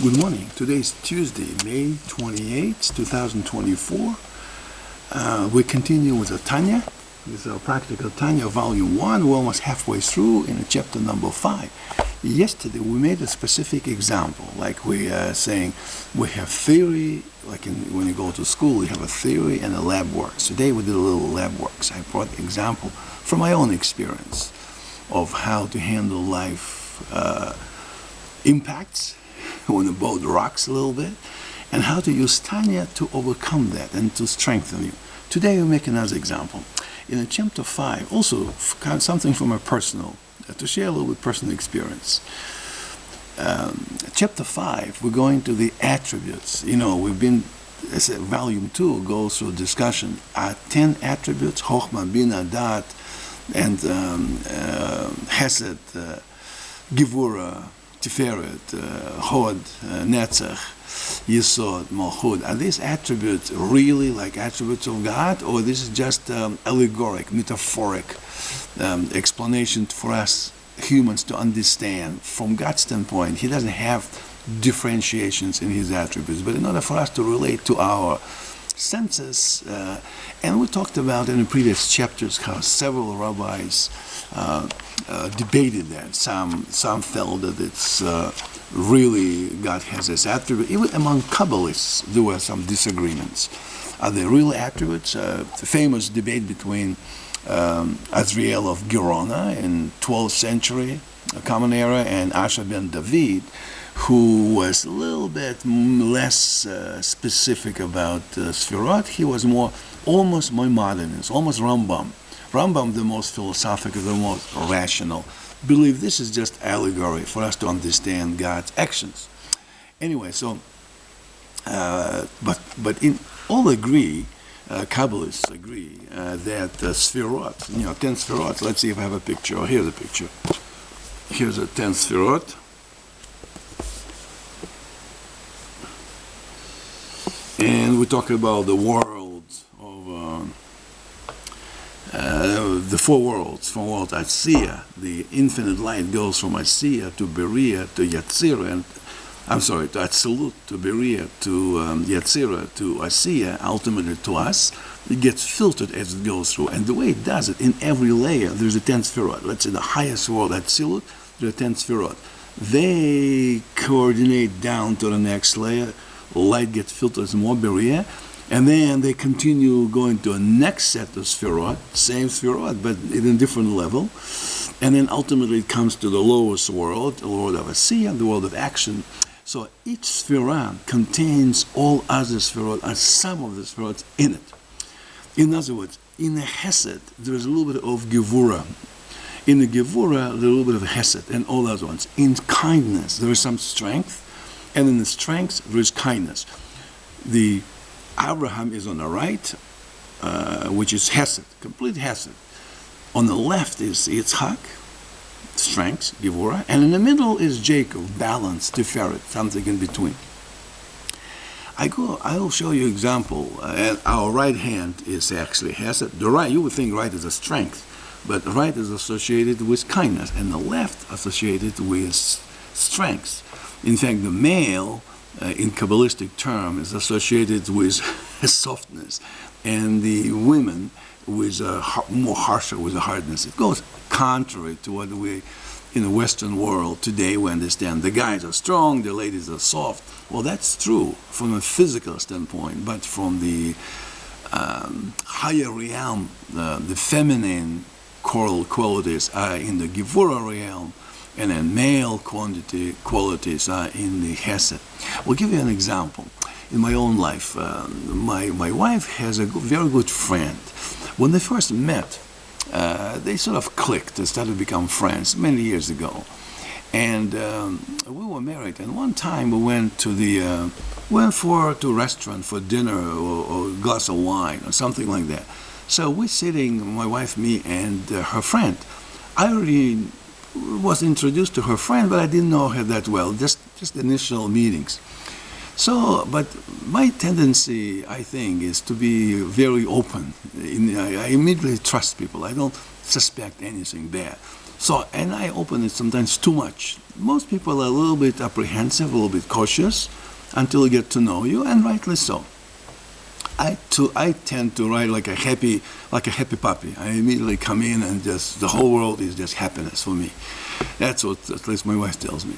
Good morning. Today is Tuesday, May 28th, 2024. We continue with the Tanya. This is our practical Tanya, volume 1. We're almost halfway through in chapter number 5. Yesterday we made a specific example, like we are saying we have theory, like when you go to school, you have a theory and a lab works. Today we did a little lab works. I brought an example from my own experience of how to handle life impacts when the boat rocks a little bit, and how to use Tanya to overcome that and to strengthen you. Today we'll make another example. In chapter 5, also something from a personal, to share a little bit personal experience. Chapter 5, we're going to the attributes. You know, we've been, volume 2 goes through discussion. 10 attributes, Chochmah, Bina, Dat, and Hesed, Gevura, Tiferet, Hod, Netzach, Yesod, Malchut. Are these attributes really like attributes of God, or this is just allegoric, metaphoric explanation for us humans to understand? From God's standpoint, He doesn't have differentiations in His attributes, but in order for us to relate to our senses, and we talked about in the previous chapters how several rabbis debated that. Some felt that it's really God has this attribute. Even among Kabbalists, there were some disagreements. Are they real attributes? The famous debate between Azriel of Gerona in 12th century, Common Era, and Asher ben David, who was a little bit less specific about sferot. He was almost more modernist, almost Rambam. Rambam, the most philosophical, the most rational, believe this is just allegory for us to understand God's actions. Anyway, so, but in all agree, Kabbalists agree that sferot, 10 sferot. Let's see if I have a picture. Oh, here's a picture. Here's a 10 sferot. And we talk about the worlds of the four worlds. From world Asiya, the infinite light goes from Asiya to Beria to Yetzirah, and to Atzilut to Beria to Yetzirah to Asiya, ultimately to us. It gets filtered as it goes through, and the way it does it, in every layer there's a 10 sferot. Let's say the highest world, Atzilut, there are 10 sferot. They coordinate down to the next layer. Light gets filtered as more Beria, and then they continue going to a next set of sferot, same sferot, but in a different level, and then ultimately it comes to the lowest world, the world of Asiya, the world of action. So each sferot contains all other sferot and some of the sferot in it. In other words, in the Hesed, there is a little bit of Gevura. In the Gevura, there's a little bit of Hesed and all other ones. In kindness, there is some strength, and in the strength, there is kindness. The Abraham is on the right, which is Hesed, complete Hesed. On the left is Yitzchak, strength, Gevura, and in the middle is Jacob, balance, Tiferet, something in between. I will show you an example. Our right hand is actually Hesed. The right, you would think right is a strength, but the right is associated with kindness, and the left associated with strength. In fact, the male, in Kabbalistic term, is associated with softness, and the women with more harsher, with a hardness. It goes contrary to what we, in the Western world today, we understand. The guys are strong, the ladies are soft. Well, that's true from a physical standpoint, but from the higher realm, the feminine choral qualities are in the Gevura realm, and then male qualities are in the Hesed. We'll give you an example. In my own life, my wife has a very good friend. When they first met, they sort of clicked and started to become friends many years ago. And we were married, and one time we went to a restaurant for dinner or a glass of wine or something like that. So we're sitting, my wife, me, and her friend. I already was introduced to her friend, but I didn't know her that well, just initial meetings. So, but my tendency, I think, is to be very open. I immediately trust people. I don't suspect anything bad. So, and I open it sometimes too much. Most people are a little bit apprehensive, a little bit cautious until they get to know you, and rightly so. I tend to write like a happy puppy. I immediately come in and just the whole world is just happiness for me. That's what at least my wife tells me.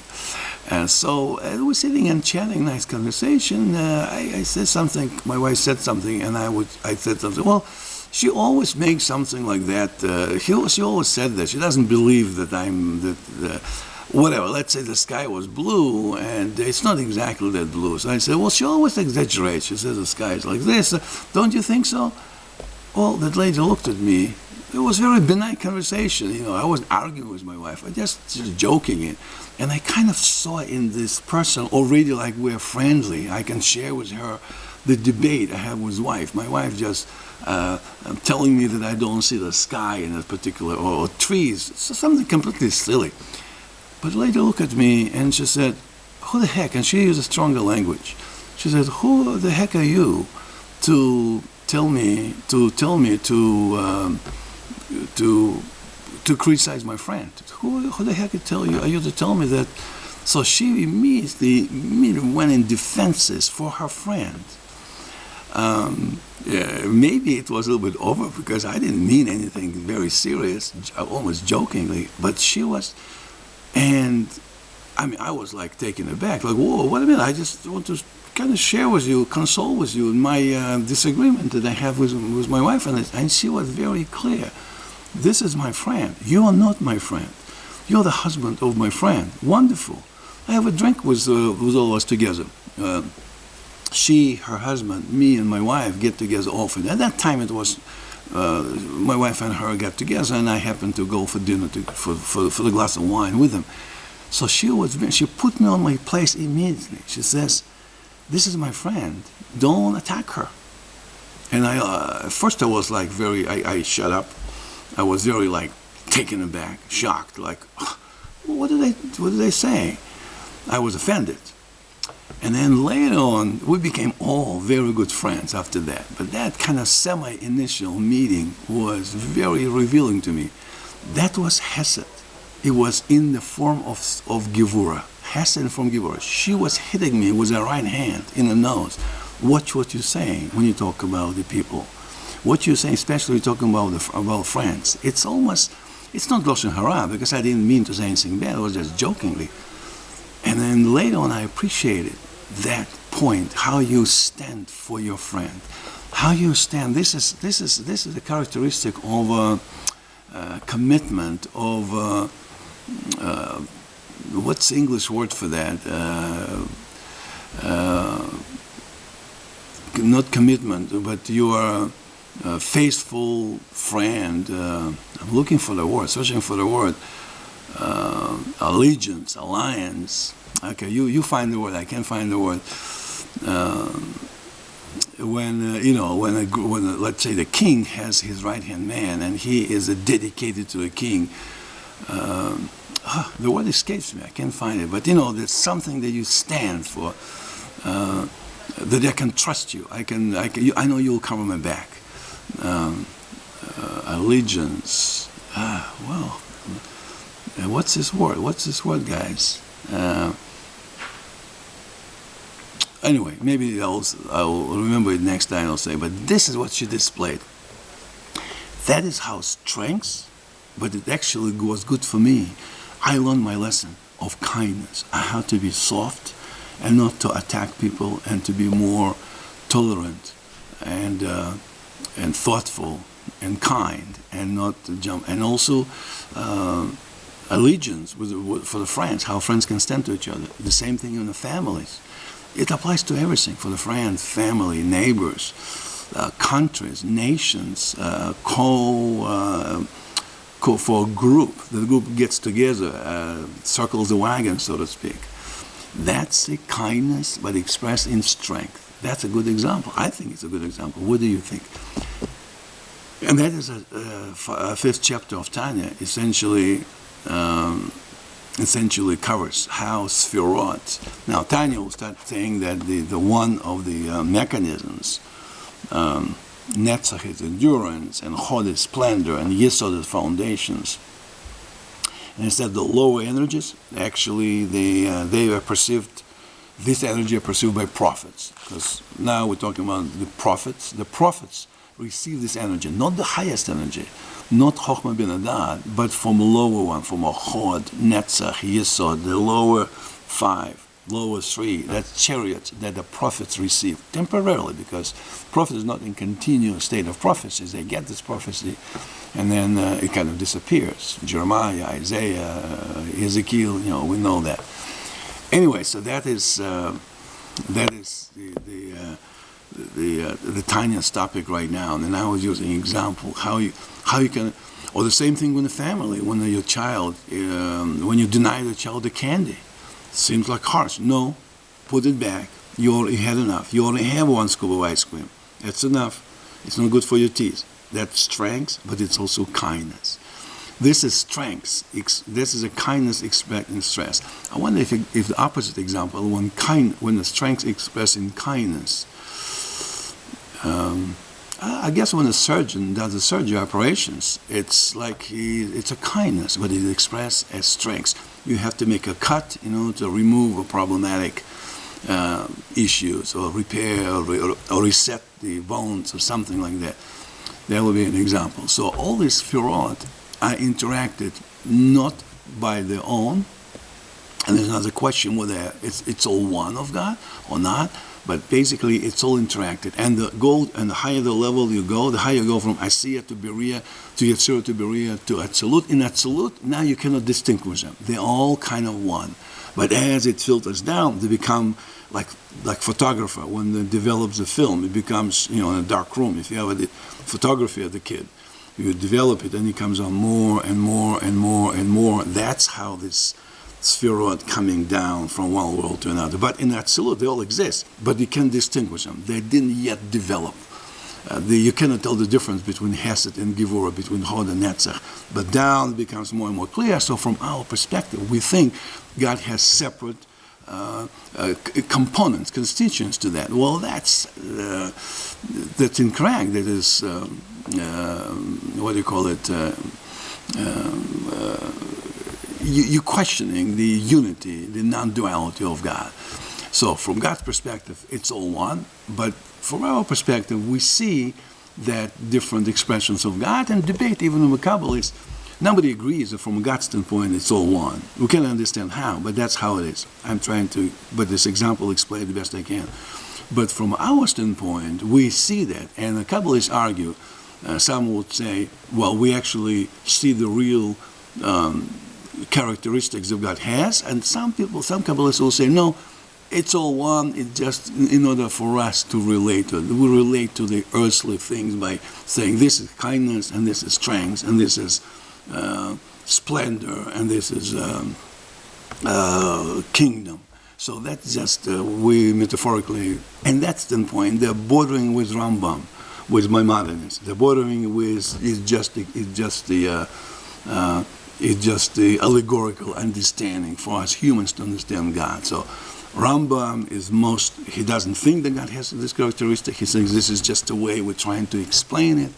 And so we're sitting and chatting, nice conversation. I said something. My wife said something, and I said something. Well, she always makes something like that. She always said that she doesn't believe that whatever, let's say the sky was blue, and it's not exactly that blue. So I said, well, she always exaggerates. She says the sky is like this. Don't you think so? Well, that lady looked at me. It was a very benign conversation. I wasn't arguing with my wife. I just joking it. And I kind of saw in this person already like we're friendly. I can share with her the debate I have with wife. My wife just telling me that I don't see the sky in a particular, or trees. So something completely silly. But later looked at me and she said, who the heck, and she used a stronger language. She said, who the heck are you to tell me to criticize my friend? Who the heck are you to tell me that? So she immediately went in defenses for her friend. Maybe it was a little bit over because I didn't mean anything very serious, almost jokingly, but she was. And I was like taken aback, like, whoa, wait a minute, I just want to kind of share with you, console with you in my disagreement that I have with my wife. And she was very clear. This is my friend. You are not my friend. You're the husband of my friend. Wonderful. I have a drink with all of us together. She, her husband, me, and my wife get together often. At that time, it was my wife and her got together, and I happened to go for dinner for the glass of wine with them. So she put me on my place immediately. She says, "This is my friend. Don't attack her." And at first I was like I shut up. I was very like taken aback, shocked, like, what did they say? I was offended. And then later on, we became all very good friends after that. But that kind of semi-initial meeting was very revealing to me. That was Hesed. It was in the form of Gevurah. Hesed from Gevurah. She was hitting me with her right hand in the nose. Watch what you're saying when you talk about the people. What you're saying, especially talking about friends. It's not Lashon Hara, because I didn't mean to say anything bad. It was just jokingly. And then later on, I appreciated that point, how you stand for your friend, how you stand. This is a characteristic of commitment, of what's the English word for that? Not commitment, but you are a faithful friend. I'm looking for the word, searching for the word. Allegiance, alliance. Okay, you find the word. I can't find the word. When let's say the king has his right hand man, and he is dedicated to the king. The word escapes me. I can't find it. But there's something that you stand for. That I can trust you. I know you'll cover my back. Allegiance. Well. What's this word? What's this word, guys? Anyway, maybe I'll remember it next time. I'll say, but this is what she displayed. That is how strength, but it actually was good for me. I learned my lesson of kindness. I had to be soft and not to attack people, and to be more tolerant and thoughtful and kind, and not to jump. And also allegiance for the friends, how friends can stand to each other. The same thing in the families. It applies to everything, for the friends, family, neighbors, countries, nations, for a group. The group gets together, circles the wagon, so to speak. That's a kindness, but expressed in strength. That's a good example. I think it's a good example. What do you think? And that is a fifth chapter of Tanya, essentially essentially covers how sferot. Now, Tanya will start saying that the one of the mechanisms, Netzach is endurance, and Chod is splendor, and Yesod is foundations. And instead, the lower energies, actually, they are perceived. This energy are perceived by prophets, because now we're talking about the prophets. The prophets receive this energy, not the highest energy, not Chochmah bin Adad, but from a lower one, from a Chod, Netzach, Yesod, the lower 5, lower 3, that's chariots that the prophets receive temporarily, because prophet is not in continuous state of prophecies. They get this prophecy, and then it kind of disappears. Jeremiah, Isaiah, Ezekiel, we know that. Anyway, so that is the tiniest topic right now. And I was using an example how you can, or the same thing with the family. When your child, when you deny the child the candy, seems like harsh. No, put it back. You already had enough. You already have 1 scoop of ice cream. That's enough. It's not good for your teeth. That's strength, but it's also kindness. This is strength. This is a kindness expressed in stress. I wonder if the opposite example, when the strength expressed in kindness, I guess when a surgeon does the surgery operations, it's like it's a kindness, but it's expressed as strength. You have to make a cut, to remove a problematic issues, or repair, or reset the bones, or something like that. That would be an example. So all these sferot are interacted not by their own, and there's another question whether it's all one of God or not, but basically it's all interacted. And the goal, and the higher the level you go, the higher you go from Asiya to Beria, to Yetzirah to Beria, to Atzilut. In Atzilut, now you cannot distinguish them. They're all kind of one. But as it filters down, they become like photographer. When they develops a film, it becomes, in a dark room. If you have the photography of the kid, you develop it, and it comes on more and more and more and more. That's how this sferot coming down from one world to another. But in Atzilut, they all exist, but you can't distinguish them. They didn't yet develop. You cannot tell the difference between Hesed and Gevurah, between Chod and Netzach. But down it becomes more and more clear. So from our perspective, we think God has separate components, constituents to that. Well, that's incorrect. That is, what do you call it? You're questioning the unity, the non-duality of God. So from God's perspective, it's all one. But from our perspective, we see that different expressions of God, and debate even with Kabbalists. Nobody agrees that from God's standpoint, it's all one. We can't understand how, but that's how it is. I'm trying to, but this example explain the best I can. But from our standpoint, we see that, and the Kabbalists argue. Some would say, well, we actually see the real characteristics that God has, and some Kabbalists will say, no, it's all one. It's just in order for us to relate to it. We relate to the earthly things by saying this is kindness, and this is strength, and this is splendor, and this is kingdom. So that's just we metaphorically, and that's the point. They're bordering with Rambam, with Maimonides. They're bordering with is just the allegorical understanding for us humans to understand God. So Rambam is he doesn't think that God has this characteristic. He thinks this is just a way we're trying to explain it.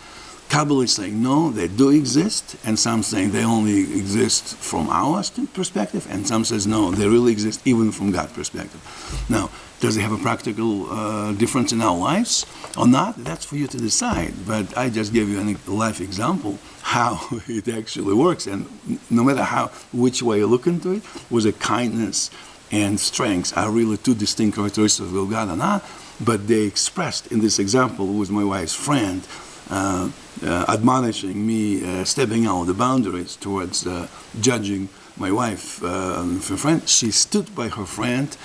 Kabbalists saying, no, they do exist, and some saying they only exist from our perspective, and some says, no, they really exist even from God's perspective. Now, does it have a practical difference in our lives or not? That's for you to decide, but I just gave you a life example how it actually works, and no matter which way you look into it, whether kindness and strength are really two distinct characteristics of God or not, but they expressed in this example with my wife's friend, admonishing me, stepping out the boundaries towards judging my wife, her friend. She stood by her friend.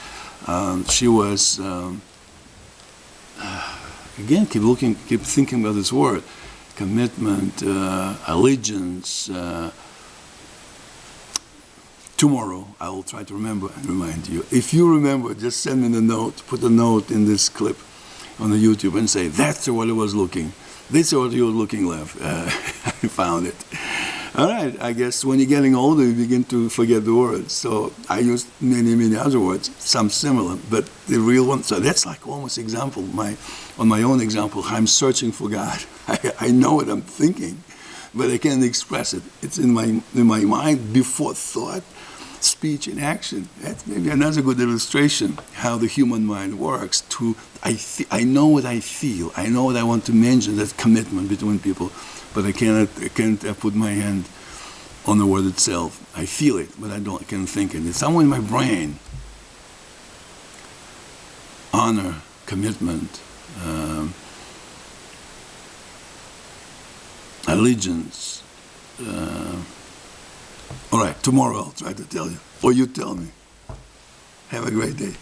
She was, again, keep thinking about this word, commitment, allegiance. Tomorrow, I will try to remember and remind you. If you remember, just send me the note, put a note in this clip on the YouTube and say, that's what I was looking. This is what you were looking left. I found it. All right, I guess when you're getting older, you begin to forget the words. So I use many other words, some similar, but the real one. So that's like almost example. On my own example, I'm searching for God. I know what I'm thinking, but I can't express it. It's in my mind before thought, speech, and action. That's maybe another good illustration how the human mind works. I know what I feel. I know what I want to mention. That commitment between people. But I can't put my hand on the word itself. I feel it, but I can't think it. It's somewhere in my brain. Honor, commitment, allegiance. All right, tomorrow I'll try to tell you. Or you tell me. Have a great day.